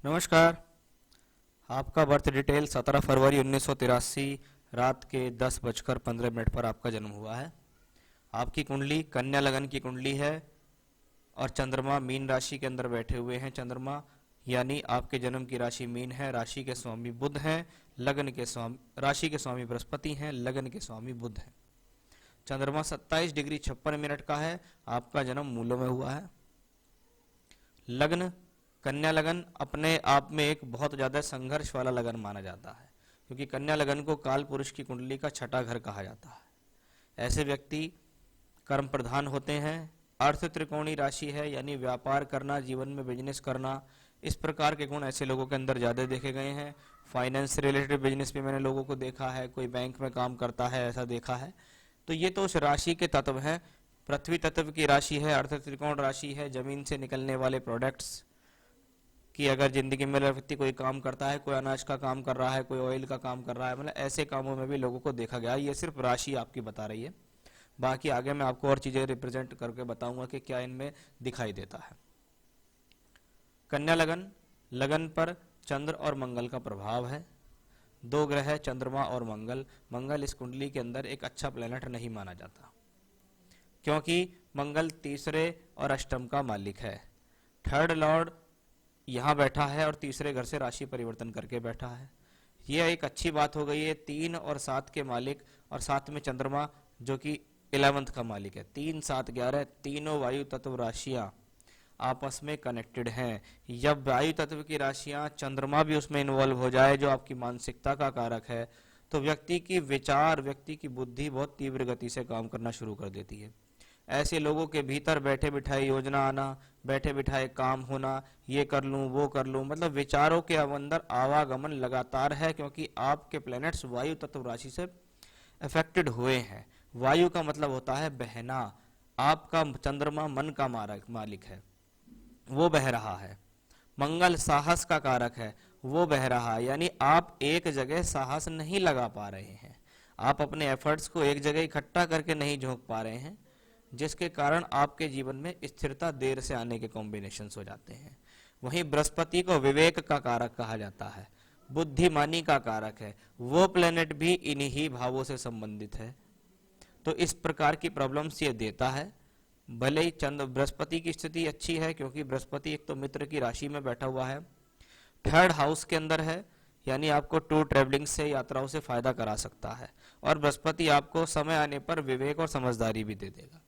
नमस्कार। आपका birth detail 17 फरवरी 1983 रात के 10:15 पर आपका जन्म हुआ है। आपकी कुंडली कन्या लगन की कुंडली है और चंद्रमा मीन राशि के अंदर बैठे हुए हैं। चंद्रमा यानी आपके जन्म की राशि मीन है, राशि के स्वामी बुध हैं, लगन के स्वामी राशि के स्वामी बृहस्पति हैं, लगन के स्वामी बुध हैं। चंद्रमा 27 डिग्री 56 मिनट का है। आपका जन्म मूलों में हुआ है। लग्न कन्या लगन अपने आप में एक बहुत ज़्यादा संघर्ष वाला लगन माना जाता है, क्योंकि कन्या लगन को काल पुरुष की कुंडली का छठा घर कहा जाता है। ऐसे व्यक्ति कर्म प्रधान होते हैं। अर्थ त्रिकोणी राशि है, यानी व्यापार करना, जीवन में बिजनेस करना, इस प्रकार के गुण ऐसे लोगों के अंदर ज़्यादा देखे गए हैं। फाइनेंस से रिलेटेड बिजनेस भी मैंने लोगों को देखा है, कोई बैंक में काम करता है ऐसा देखा है। तो ये तो उस राशि के तत्व हैं। पृथ्वी तत्व की राशि है, अर्थ त्रिकोण राशि है। जमीन से निकलने वाले प्रोडक्ट्स कि अगर जिंदगी में व्यक्ति कोई काम करता है, कोई अनाज का काम कर रहा है, कोई ऑयल का काम कर रहा है, मतलब ऐसे कामों में भी लोगों को देखा गया। ये सिर्फ राशि आपकी बता रही है, बाकी आगे मैं आपको और चीजें रिप्रेजेंट करके बताऊंगा कि क्या इनमें दिखाई देता है। कन्या लगन, लगन पर चंद्र और मंगल का प्रभाव है। दो ग्रह है, चंद्रमा और मंगल। मंगल इस कुंडली के अंदर एक अच्छा प्लेनेट नहीं माना जाता, क्योंकि मंगल तीसरे और अष्टम का मालिक है। थर्ड लॉर्ड यहाँ बैठा है और तीसरे घर से राशि परिवर्तन करके बैठा है। यह एक अच्छी बात हो गई है। 3 और 7 के मालिक और साथ में चंद्रमा जो कि 11th का मालिक है। 3, 7, 11 तीनों वायु तत्व राशियां आपस में कनेक्टेड हैं। जब वायु तत्व की राशियां, चंद्रमा भी उसमें इन्वॉल्व हो जाए जो आपकी मानसिकता का कारक है, तो व्यक्ति की विचार, व्यक्ति की बुद्धि बहुत तीव्र गति से काम करना शुरू कर देती है। ऐसे लोगों के भीतर बैठे बिठाए योजना आना, बैठे बिठाए काम होना, ये कर लूं वो कर लूं, मतलब विचारों के अंदर आवागमन लगातार है, क्योंकि आपके प्लैनेट्स वायु तत्व राशि से अफेक्टेड हुए हैं। वायु का मतलब होता है बहना। आपका चंद्रमा मन का मालिक है, वो बह रहा है। मंगल साहस का कारक है, वो बह रहा है। यानी आप एक जगह साहस नहीं लगा पा रहे हैं, आप अपने एफर्ट्स को एक जगह इकट्ठा करके नहीं झोंक पा रहे हैं, जिसके कारण आपके जीवन में स्थिरता देर से आने के कॉम्बिनेशंस हो जाते हैं। वहीं बृहस्पति को विवेक का कारक कहा जाता है, बुद्धिमानी का कारक है। वो प्लेनेट भी इन्हीं भावों से संबंधित है। तो इस प्रकार की प्रॉब्लम्स ये देता है। भले ही चंद्र बृहस्पति की स्थिति अच्छी है, क्योंकि बृहस्पति एक तो मित्र की राशि में बैठा हुआ है, थर्ड हाउस के अंदर है, यानी आपको टूर ट्रेवलिंग से, यात्राओं से फायदा करा सकता है। और बृहस्पति आपको समय आने पर विवेक और समझदारी भी दे देगा।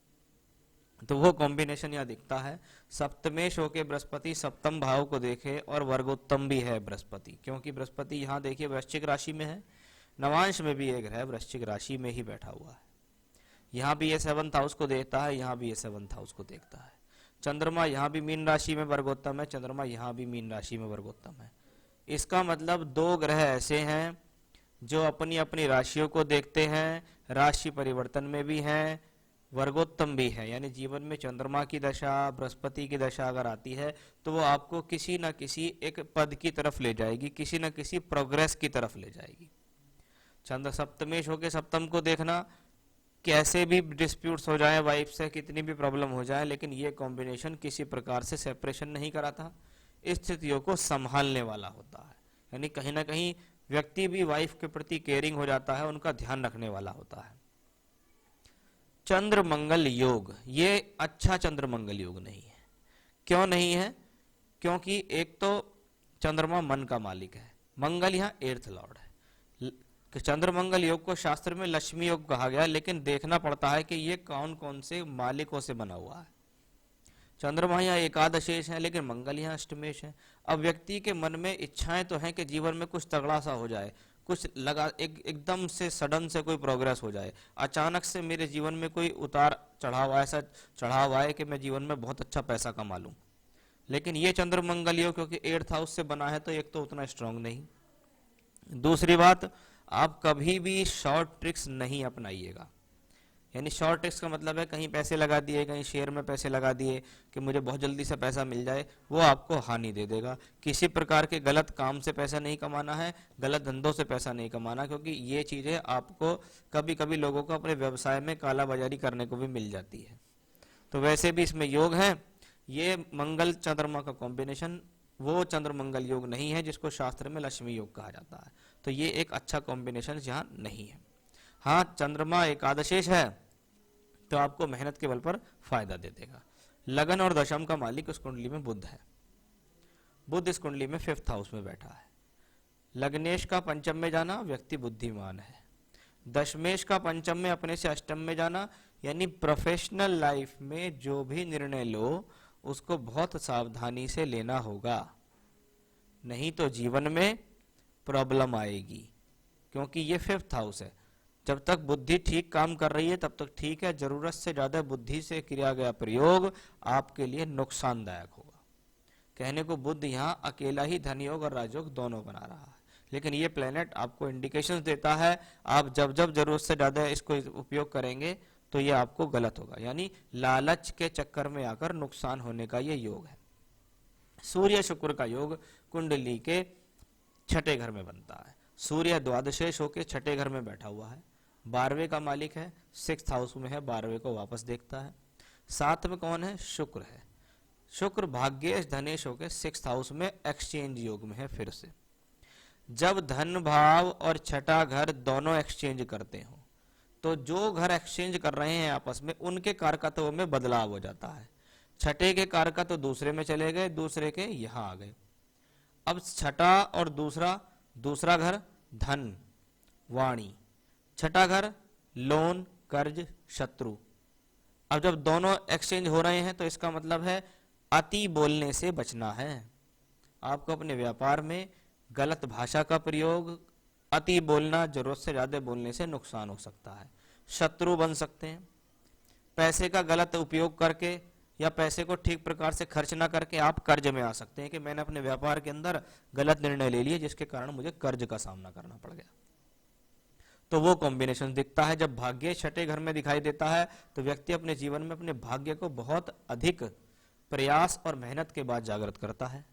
तो वो कॉम्बिनेशन यहाँ दिखता है। सप्तमेश होके बृहस्पति सप्तम भाव को देखे, और वर्गोत्तम भी है बृहस्पति, क्योंकि बृहस्पति यहाँ देखिए वृश्चिक राशि में है, नवांश में भी एक ग्रह वृश्चिक राशि में ही बैठा हुआ है। यहाँ भी ये 7th हाउस को देखता है, यहाँ भी ये 7th हाउस को देखता है। चंद्रमा यहाँ भी मीन राशि में वर्गोत्तम है, चंद्रमा यहाँ भी मीन राशि में वर्गोत्तम है। इसका मतलब 2 ग्रह ऐसे हैं जो अपनी अपनी राशियों को देखते हैं, राशि परिवर्तन में भी हैं, वर्गोत्तम भी है। यानी जीवन में चंद्रमा की दशा, बृहस्पति की दशा अगर आती है तो वो आपको किसी न किसी एक पद की तरफ ले जाएगी, किसी न किसी प्रोग्रेस की तरफ ले जाएगी। चंद्र सप्तमेश होके सप्तम को देखना, कैसे भी डिस्प्यूट्स हो जाए, वाइफ से कितनी भी प्रॉब्लम हो जाए, लेकिन ये कॉम्बिनेशन किसी प्रकार से सेपरेशन नहीं कराता, स्थितियों को संभालने वाला होता है। यानी कहीं ना कहीं व्यक्ति भी वाइफ के प्रति केयरिंग हो जाता है, उनका ध्यान रखने वाला होता है। चंद्र मंगल योग, ये अच्छा चंद्र मंगल योग नहीं है। क्यों नहीं है? क्योंकि एक तो चंद्रमा मन का मालिक है, मंगल यहाँ 8th लॉर्ड है। चंद्र मंगल योग को शास्त्र में लक्ष्मी योग कहा गया, लेकिन देखना पड़ता है कि ये कौन कौन से मालिकों से बना हुआ है। चंद्रमा यहाँ एकादशेश है, लेकिन मंगल यहाँ अष्टमेश है। अब व्यक्ति के मन में इच्छाएं तो हैं कि जीवन में कुछ तगड़ा सा हो जाए, कुछ लगा एकदम से सडन से कोई प्रोग्रेस हो जाए, अचानक से मेरे जीवन में कोई उतार चढ़ाव, ऐसा चढ़ाव आए कि मैं जीवन में बहुत अच्छा पैसा कमा लूं। लेकिन ये चंद्र मंगल योग क्योंकि 8th हाउस से बना है, तो एक तो उतना स्ट्रांग नहीं। दूसरी बात, आप कभी भी शॉर्ट ट्रिक्स नहीं अपनाइएगा। यानी शॉर्ट ट्रिक्स का मतलब है कहीं पैसे लगा दिए, कहीं शेयर में पैसे लगा दिए कि मुझे बहुत जल्दी से पैसा मिल जाए, वो आपको हानि दे देगा। किसी प्रकार के गलत काम से पैसा नहीं कमाना है, गलत धंधों से पैसा नहीं कमाना, क्योंकि ये चीज़ें आपको कभी कभी लोगों को अपने व्यवसाय में कालाबाजारी करने को भी मिल जाती है। तो वैसे भी इसमें योग है। ये मंगल चंद्रमा का कॉम्बिनेशन वो चंद्र मंगल योग नहीं है जिसको शास्त्र में लक्ष्मी योग कहा जाता है। तो ये एक अच्छा कॉम्बिनेशन यहाँ नहीं है। हाँ, चंद्रमा एकादशेष है तो आपको मेहनत के बल पर फायदा दे देगा। लगन और दशम का मालिक उस कुंडली में बुध है। बुध इस कुंडली में 5th हाउस में बैठा है। लग्नेश का पंचम में जाना व्यक्ति बुद्धिमान है। दशमेश का पंचम में अपने से अष्टम में जाना, यानी प्रोफेशनल लाइफ में जो भी निर्णय लो उसको बहुत सावधानी से लेना होगा, नहीं तो जीवन में प्रॉब्लम आएगी, क्योंकि ये 5th हाउस है। जब तक बुद्धि ठीक काम कर रही है तब तक ठीक है, जरूरत से ज्यादा बुद्धि से किया गया प्रयोग आपके लिए नुकसानदायक होगा। कहने को बुध यहाँ अकेला ही धन योग और राजयोग दोनों बना रहा है, लेकिन ये प्लेनेट आपको इंडिकेशंस देता है आप जब जब जरूरत से ज्यादा इसको उपयोग करेंगे तो ये आपको गलत होगा, यानी लालच के चक्कर में आकर नुकसान होने का ये योग है। सूर्य शुक्र का योग कुंडली के 6ठे घर में बनता है। सूर्य द्वादशेष होके 6ठे घर में बैठा हुआ है, 12वें का मालिक है, 6th हाउस में है, 12वें को वापस देखता है। 7 में कौन है? शुक्र है। शुक्र भाग्येश धनेश होके 6th हाउस में एक्सचेंज योग में है। फिर से जब धन भाव और 6ठा घर दोनों एक्सचेंज करते हो तो जो घर एक्सचेंज कर रहे हैं आपस में उनके कारकत्व में बदलाव हो जाता है। 6ठे के कारकत्व दूसरे में चले गए, दूसरे के यहां आ गए। अब 6ठा और दूसरा घर धन वाणी, 6ठा घर लोन कर्ज शत्रु। अब जब दोनों एक्सचेंज हो रहे हैं तो इसका मतलब है अति बोलने से बचना है। आपको अपने व्यापार में गलत भाषा का प्रयोग, अति बोलना, जरूरत से ज्यादा बोलने से नुकसान हो सकता है। शत्रु बन सकते हैं। पैसे का गलत उपयोग करके या पैसे को ठीक प्रकार से खर्च ना करके आप कर्ज में आ सकते हैं कि मैंने अपने व्यापार के अंदर गलत निर्णय ले लिए जिसके कारण मुझे कर्ज का सामना करना पड़ गया। तो वो कॉम्बिनेशन दिखता है। जब भाग्य 6ठे घर में दिखाई देता है तो व्यक्ति अपने जीवन में अपने भाग्य को बहुत अधिक प्रयास और मेहनत के बाद जागृत करता है,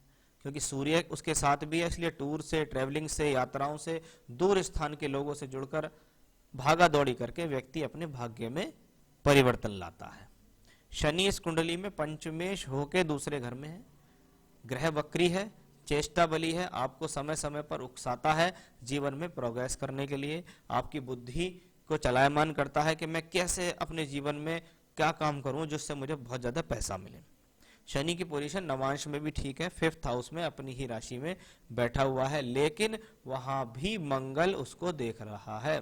क्योंकि सूर्य उसके साथ भी है, इसलिए टूर से, ट्रेवलिंग से, यात्राओं से, दूर स्थान के लोगों से जुड़कर भागा दौड़ी करके व्यक्ति अपने भाग्य में परिवर्तन लाता है। शनि इस कुंडली में पंचमेश होके दूसरे घर में है। ग्रह वक्री है, चेष्टा बली है, आपको समय समय पर उकसाता है जीवन में प्रोग्रेस करने के लिए, आपकी बुद्धि को चलायमान करता है कि मैं कैसे अपने जीवन में क्या काम करूं जिससे मुझे बहुत ज्यादा पैसा मिले। शनि की पोजीशन नवांश में भी ठीक है, 5th हाउस में अपनी ही राशि में बैठा हुआ है, लेकिन वहां भी मंगल उसको देख रहा है।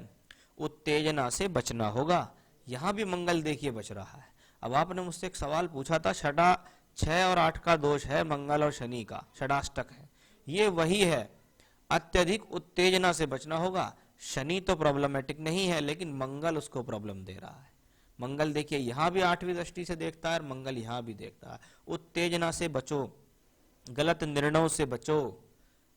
उत्तेजना से बचना होगा। यहां भी मंगल देखिए बच रहा है। अब आपने मुझसे एक सवाल पूछा था, 6 और 8 का दोष है मंगल और शनि का, षडाष्टक है। ये वही है, अत्यधिक उत्तेजना से बचना होगा। शनि तो प्रॉब्लमेटिक नहीं है, लेकिन मंगल उसको प्रॉब्लम दे रहा है। मंगल देखिए यहां भी 8वीं दृष्टि से देखता है और मंगल यहां भी देखता है। उत्तेजना से बचो, गलत निर्णयों से बचो,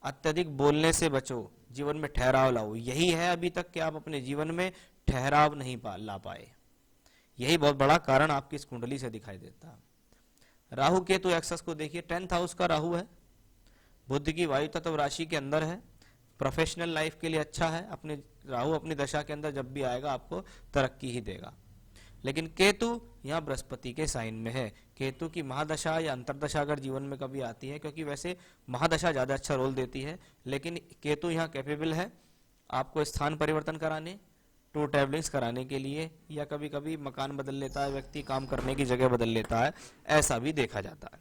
अत्यधिक बोलने से बचो, जीवन में ठहराव लाओ। यही है अभी तक कि आप अपने जीवन में ठहराव नहीं ला पाए। यही बहुत बड़ा कारण आपकी इस कुंडली से दिखाई देता है। राहु केतु एक्सेस को देखिए, 10th हाउस का राहु है, बुध की वायु तत्व राशि के अंदर है, प्रोफेशनल लाइफ के लिए अच्छा है। अपने राहु अपनी दशा के अंदर जब भी आएगा आपको तरक्की ही देगा। लेकिन केतु यहाँ बृहस्पति के साइन में है। केतु की महादशा या अंतरदशा अगर जीवन में कभी आती है, क्योंकि वैसे महादशा ज्यादा अच्छा रोल देती है, लेकिन केतु यहाँ कैपेबल है आपको स्थान परिवर्तन कराने, टूर ट्रैवलिंग्स कराने के लिए, या कभी कभी मकान बदल लेता है व्यक्ति, काम करने की जगह बदल लेता है, ऐसा भी देखा जाता है।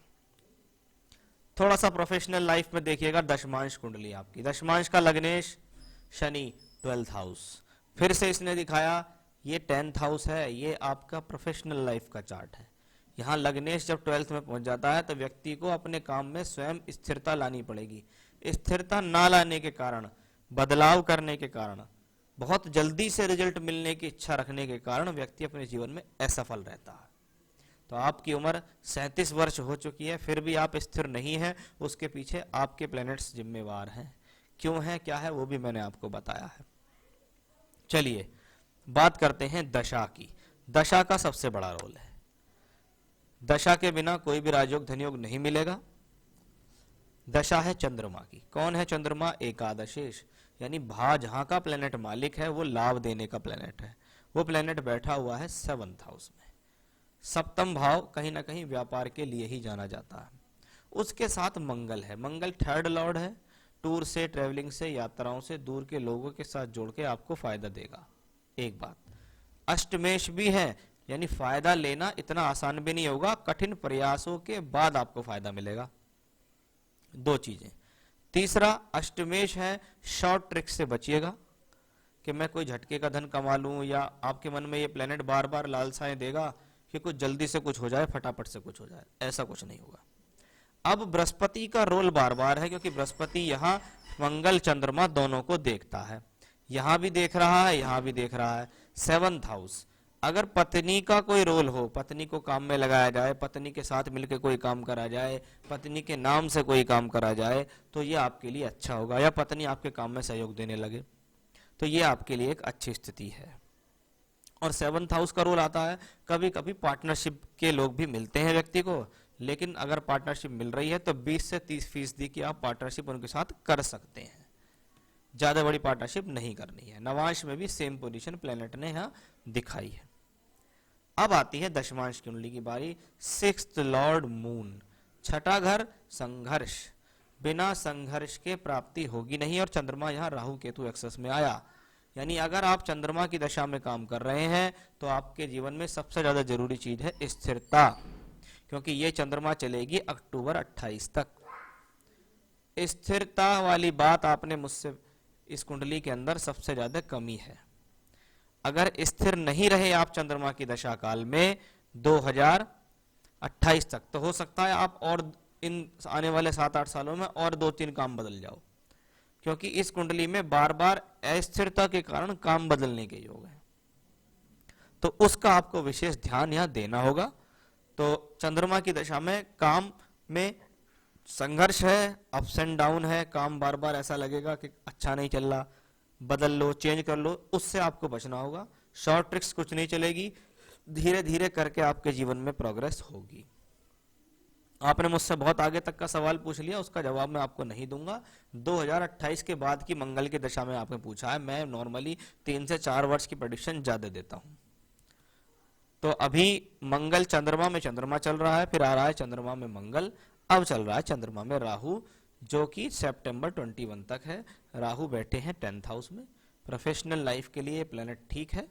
थोड़ा सा प्रोफेशनल लाइफ में देखिएगा, दशमांश कुंडली आपकी, दशमांश का लग्नेश शनि 12th हाउस, फिर से इसने दिखाया ये 10th हाउस है, ये आपका प्रोफेशनल लाइफ का चार्ट है। यहाँ लग्नेश जब 12th में पहुंच जाता है तो व्यक्ति को अपने काम में स्वयं स्थिरता लानी पड़ेगी। स्थिरता ना लाने के कारण, बदलाव करने के कारण, बहुत जल्दी से रिजल्ट मिलने की इच्छा रखने के कारण व्यक्ति अपने जीवन में असफल रहता है। तो आपकी उम्र 37 वर्ष हो चुकी है, फिर भी आप स्थिर नहीं है, उसके पीछे आपके प्लैनेट्स जिम्मेवार हैं। क्यों है, क्या है, वो भी मैंने आपको बताया है। चलिए बात करते हैं दशा की। दशा का सबसे बड़ा रोल है। दशा के बिना कोई भी राजयोग धनयोग नहीं मिलेगा। दशा है चंद्रमा की। कौन है चंद्रमा? एकादशेश, यानी भा जहां का प्लेनेट मालिक है वो लाभ देने का प्लेनेट है। वो प्लेनेट बैठा हुआ है 7th हाउस में। सप्तम भाव कहीं ना कहीं व्यापार के लिए ही जाना जाता है। उसके साथ मंगल है। मंगल थर्ड लॉर्ड है, टूर से, ट्रेवलिंग से, यात्राओं से, दूर के लोगों के साथ जोड़ के आपको फायदा देगा। एक बात, अष्टमेश भी है, यानी फायदा लेना इतना आसान भी नहीं होगा, कठिन प्रयासों के बाद आपको फायदा मिलेगा। दो चीजें। तीसरा, अष्टमेश है, शॉर्ट ट्रिक से बचिएगा कि मैं कोई झटके का धन कमा लूं, या आपके मन में ये प्लेनेट बार बार लालसाएं देगा कि कुछ जल्दी से कुछ हो जाए, फटाफट से कुछ हो जाए, ऐसा कुछ नहीं होगा। अब बृहस्पति का रोल बार बार है, क्योंकि बृहस्पति यहाँ मंगल चंद्रमा दोनों को देखता है, यहां भी देख रहा है, यहां भी देख रहा है। 7th हाउस, अगर पत्नी का कोई रोल हो, पत्नी को काम में लगाया जाए, पत्नी के साथ मिलकर कोई काम करा जाए, पत्नी के नाम से कोई काम करा जाए, तो ये आपके लिए अच्छा होगा, या पत्नी आपके काम में सहयोग देने लगे, तो ये आपके लिए एक अच्छी स्थिति है। और 7th हाउस का रोल आता है, कभी कभी पार्टनरशिप के लोग भी मिलते हैं व्यक्ति को, लेकिन अगर पार्टनरशिप मिल रही है तो 20 से 30% की आप पार्टनरशिप उनके साथ कर सकते हैं, ज्यादा बड़ी पार्टनरशिप नहीं करनी है। नवांश में भी सेम पोजीशन प्लेनेट ने यहाँ दिखाई है। अब आती है दशमांश कुंडली की बारी। 6th लॉर्ड मून, छठा घर, संघर्ष, बिना संघर्ष के प्राप्ति होगी नहीं, और चंद्रमा यहाँ राहु केतु एक्सेस में आया, यानी अगर आप चंद्रमा की दशा में काम कर रहे हैं तो आपके जीवन में सबसे ज्यादा जरूरी चीज है स्थिरता, क्योंकि ये चंद्रमा चलेगी अक्टूबर 28 तक। स्थिरता वाली बात आपने मुझसे इस कुंडली के अंदर सबसे ज्यादा कमी है। अगर स्थिर नहीं रहे आप चंद्रमा की दशा काल में 2028 तक, तो हो सकता है आप और इन आने वाले 7-8 सालों में और 2-3 काम बदल जाओ, क्योंकि इस कुंडली में बार बार अस्थिरता के कारण काम बदलने के योग है, तो उसका आपको विशेष ध्यान यहां देना होगा। तो चंद्रमा की दशा में काम में संघर्ष है, अप्स एंड डाउन है, काम बार बार ऐसा लगेगा कि अच्छा नहीं चल रहा, बदल लो, चेंज कर लो, उससे आपको बचना होगा। शॉर्ट ट्रिक्स कुछ नहीं चलेगी, धीरे धीरे करके आपके जीवन में प्रोग्रेस होगी। आपने मुझसे बहुत आगे तक का सवाल पूछ लिया, उसका जवाब मैं आपको नहीं दूंगा। 2028 के बाद की मंगल की दशा में आपने पूछा है, मैं नॉर्मली 3 से 4 वर्ष की प्रेडिक्शन ज्यादा देता हूं। तो अभी मंगल चंद्रमा में चंद्रमा चल रहा है, फिर आ रहा है चंद्रमा में मंगल, अब चल रहा है चंद्रमा में राहु, जो कि सितंबर 21 तक है। राहु बैठे हैं 10th हाउस में। प्रोफेशनल लाइफ के लिए प्लेनेट ठीक है,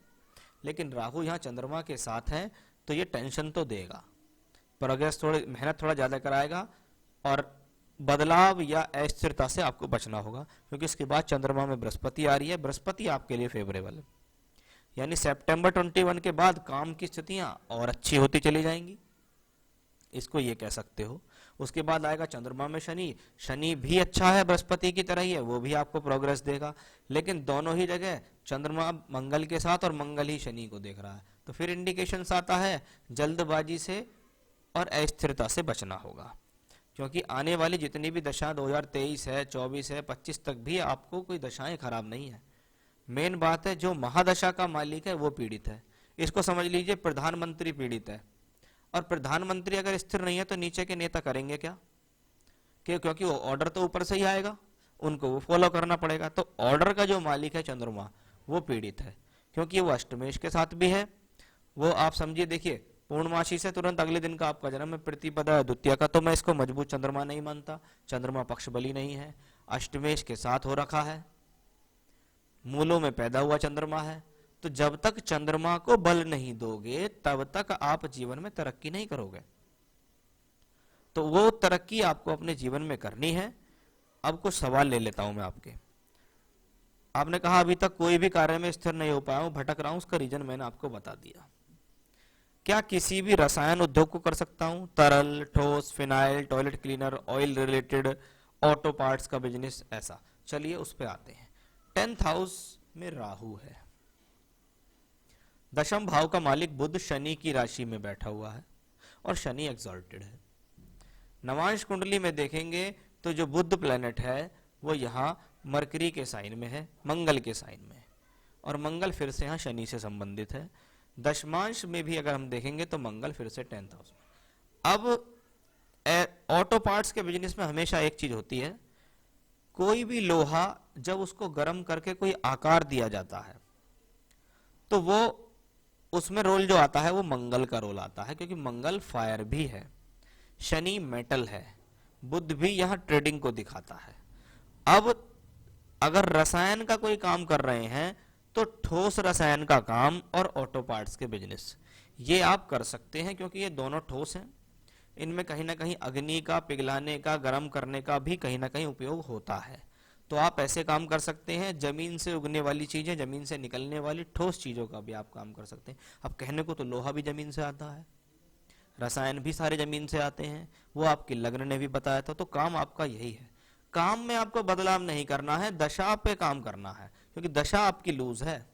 लेकिन राहु यहाँ चंद्रमा के साथ है तो ये टेंशन तो देगा, प्रोग्रेस थोड़ी, मेहनत थोड़ा ज्यादा कराएगा, और बदलाव या अस्थिरता से आपको बचना होगा, क्योंकि इसके बाद चंद्रमा में बृहस्पति आ रही है। बृहस्पति आपके लिए फेवरेबल है, यानी सितंबर 21 के बाद काम की स्थितियां और अच्छी होती चली जाएंगी, इसको ये कह सकते हो। उसके बाद आएगा चंद्रमा में शनि, शनि भी अच्छा है, बृहस्पति की तरह ही है, वो भी आपको प्रोग्रेस देगा, लेकिन दोनों ही जगह चंद्रमा मंगल के साथ और मंगल ही शनि को देख रहा है, तो फिर इंडिकेशंस आता है जल्दबाजी से और अस्थिरता से बचना होगा, क्योंकि आने वाली जितनी भी दशा 2023 है, 24 है, 25 तक भी आपको कोई दशाएं खराब नहीं है। मेन बात है जो महादशा का मालिक है वो पीड़ित है, इसको समझ लीजिए, प्रधानमंत्री पीड़ित है, और प्रधानमंत्री अगर स्थिर नहीं है तो नीचे के नेता करेंगे क्या, क्योंकि वो ऑर्डर तो ऊपर से ही आएगा, उनको वो फॉलो करना पड़ेगा। तो ऑर्डर का जो मालिक है चंद्रमा, वो पीड़ित है, क्योंकि वो अष्टमेश के साथ भी है। वो आप समझिए, देखिए पूर्णमासी से तुरंत अगले दिन का आपका जन्म है, प्रतिपदा द्वितीय का, तो मैं इसको मजबूत चंद्रमा नहीं मानता, चंद्रमा पक्ष बली नहीं है, अष्टमेश के साथ हो रखा है, मूलों में पैदा हुआ चंद्रमा है। तो जब तक चंद्रमा को बल नहीं दोगे तब तक आप जीवन में तरक्की नहीं करोगे, तो वो तरक्की आपको अपने जीवन में करनी है। अब कुछ सवाल ले लेता हूं मैं आपके। आपने कहा अभी तक कोई भी कार्य में स्थिर नहीं हो पाया हूं, भटक रहा हूं, उसका रीजन मैंने आपको बता दिया। क्या किसी भी रसायन उद्योग को कर सकता हूं, तरल, ठोस, phenyl, toilet cleaner, oil related, auto parts का बिजनेस, ऐसा? चलिए उस पे आते हैं। 10th हाउस में राहु है, दशम भाव का मालिक बुध शनि की राशि में बैठा हुआ है, और शनि एक्सॉल्टेड है। नवांश कुंडली में देखेंगे तो जो बुध प्लेनेट है वो यहाँ मरकरी के साइन में है, मंगल के साइन में, और मंगल फिर से यहाँ शनि से संबंधित है। दशमांश में भी अगर हम देखेंगे तो मंगल फिर से 10th हाउस में। अब ऑटो पार्ट्स के बिजनेस में हमेशा एक चीज होती है, कोई भी लोहा जब उसको गर्म करके कोई आकार दिया जाता है तो वो उसमें रोल जो आता है वो मंगल का रोल आता है, क्योंकि मंगल फायर भी है, शनि मेटल है, बुध भी यहाँ ट्रेडिंग को दिखाता है। अब अगर रसायन का कोई काम कर रहे हैं तो ठोस रसायन का काम और ऑटो पार्ट्स के बिजनेस ये आप कर सकते हैं, क्योंकि ये दोनों ठोस हैं। इनमें कहीं ना कहीं अग्नि का, पिघलाने का, गर्म करने का भी कहीं ना कहीं उपयोग होता है। तो आप ऐसे काम कर सकते हैं। जमीन से उगने वाली चीजें, जमीन से निकलने वाली ठोस चीजों का भी आप काम कर सकते हैं। अब कहने को तो लोहा भी जमीन से आता है, रसायन भी सारे जमीन से आते हैं, वो आपकी लग्न ने भी बताया था। तो काम आपका यही है। काम में आपको बदलाव नहीं करना है, दशा पे काम करना है, क्योंकि दशा आपकी लूज है।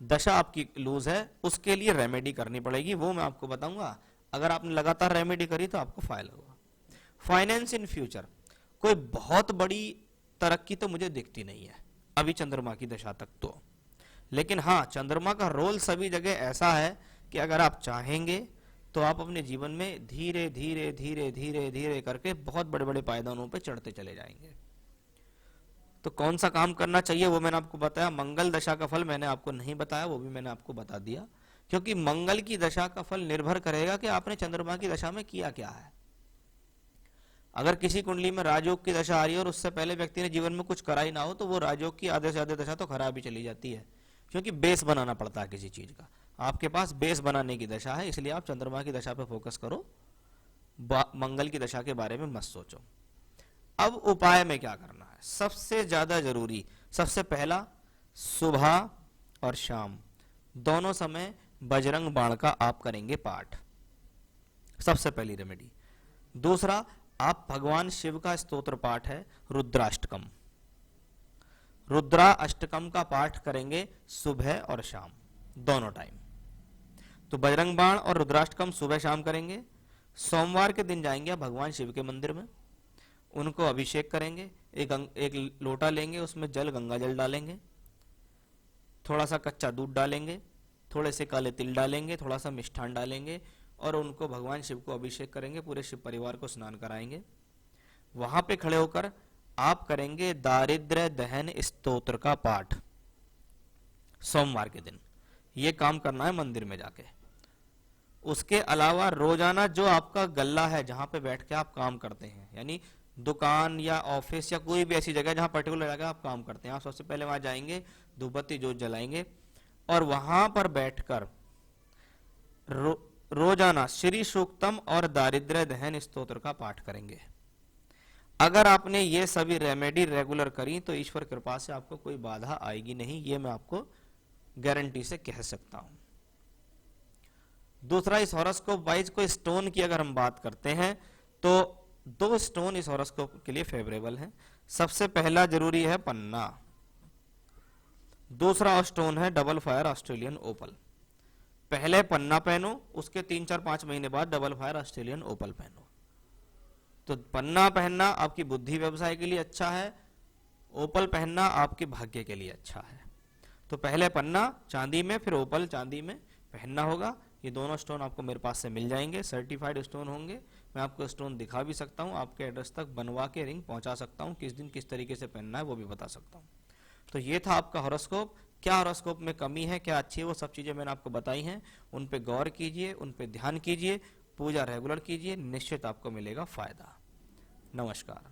दशा आपकी लूज है, उसके लिए रेमेडी करनी पड़ेगी, वो मैं आपको बताऊंगा। अगर आपने लगातार रेमेडी करी तो आपको फायदा होगा। फाइनेंस इन फ्यूचर, कोई बहुत बड़ी तरक्की तो मुझे दिखती नहीं है अभी चंद्रमा की दशा तक तो। लेकिन हाँ, चंद्रमा का रोल सभी जगह ऐसा है कि अगर आप चाहेंगे तो आप अपने जीवन में धीरे धीरे धीरे धीरे धीरे करके बहुत बड़े बड़े पायदानों पे चढ़ते चले जाएंगे। तो कौन सा काम करना चाहिए वो मैंने आपको बताया। मंगल दशा का फल मैंने आपको नहीं बताया, वो भी मैंने आपको बता दिया, क्योंकि मंगल की दशा का फल निर्भर करेगा कि आपने चंद्रमा की दशा में किया क्या है। अगर किसी कुंडली में राजयोग की दशा आ रही है और उससे पहले व्यक्ति ने जीवन में कुछ करा ही ना हो, तो वो राजयोग की आधे से आधे दशा तो खराब ही चली जाती है, क्योंकि बेस बनाना पड़ता है किसी चीज का। आपके पास बेस बनाने की दशा है, इसलिए आप चंद्रमा की दशा पे फोकस करो, मंगल की दशा के बारे में मत सोचो। अब उपाय में क्या करना है, सबसे ज्यादा जरूरी, सबसे पहला, सुबह और शाम दोनों समय बजरंग बाण का आप करेंगे पाठ, सबसे पहली रेमेडी। दूसरा, आप भगवान शिव का स्तोत्र पाठ है रुद्राष्टकम, रुद्रा अष्टकम का पाठ करेंगे सुबह और शाम दोनों टाइम। तो बजरंग बाण और रुद्राष्टकम सुबह शाम करेंगे। सोमवार के दिन जाएंगे आप भगवान शिव के मंदिर में, उनको अभिषेक करेंगे। एक लोटा लेंगे, उसमें जल, गंगा जल डालेंगे, थोड़ा सा कच्चा दूध डालेंगे, थोड़े से काले तिल डालेंगे, थोड़ा सा मिष्ठान डालेंगे और उनको भगवान शिव को अभिषेक करेंगे, पूरे शिव परिवार को स्नान कराएंगे। वहां पे खड़े होकर आप करेंगे दारिद्र्य दहन स्तोत्र का पाठ सोमवार के दिन। ये काम करना है मंदिर में जाके। उसके अलावा रोजाना जो आपका गल्ला है, जहां पे बैठ के आप काम करते हैं, यानी दुकान या ऑफिस या कोई भी ऐसी जगह जहां पर्टिकुलर जगह आप काम करते हैं, आप सबसे पहले वहां जाएंगे, धूपबत्ती जोत जलाएंगे और वहां पर बैठकर रोजाना श्री सूक्तम और दारिद्र्य दहन स्तोत्र का पाठ करेंगे। अगर आपने ये सभी रेमेडी रेगुलर करी तो ईश्वर कृपा से आपको कोई बाधा आएगी नहीं, ये मैं आपको गारंटी से कह सकता हूं। दूसरा, इस हॉरोस्कोप वाइज कोई स्टोन की अगर हम बात करते हैं तो दो स्टोन इस हॉरोस्कोप के लिए फेवरेबल हैं। सबसे पहला जरूरी है पन्ना, दूसरा स्टोन है डबल फायर ऑस्ट्रेलियन ओपल। पहले पन्ना पहनो, उसके 3-4-5 महीने बाद डबल फायर ऑस्ट्रेलियन ओपल पहनो। तो पन्ना पहनना आपकी बुद्धि व्यवसाय के लिए अच्छा है, ओपल पहनना आपके भाग्य के लिए अच्छा है। तो पहले पन्ना चांदी में, फिर ओपल चांदी में पहनना होगा। ये दोनों स्टोन आपको मेरे पास से मिल जाएंगे, सर्टिफाइड स्टोन होंगे। मैं आपको स्टोन दिखा भी सकता हूँ, आपके एड्रेस तक बनवा के रिंग पहुंचा सकता हूँ, किस दिन किस तरीके से पहनना है वो भी बता सकता हूँ। तो ये था आपका हॉरोस्कोप। क्या हॉरोस्कोप में कमी है, क्या अच्छी है, वो सब चीजें मैंने आपको बताई हैं। उन पे गौर कीजिए, उन पे ध्यान कीजिए, पूजा रेगुलर कीजिए, निश्चित आपको मिलेगा फायदा। नमस्कार।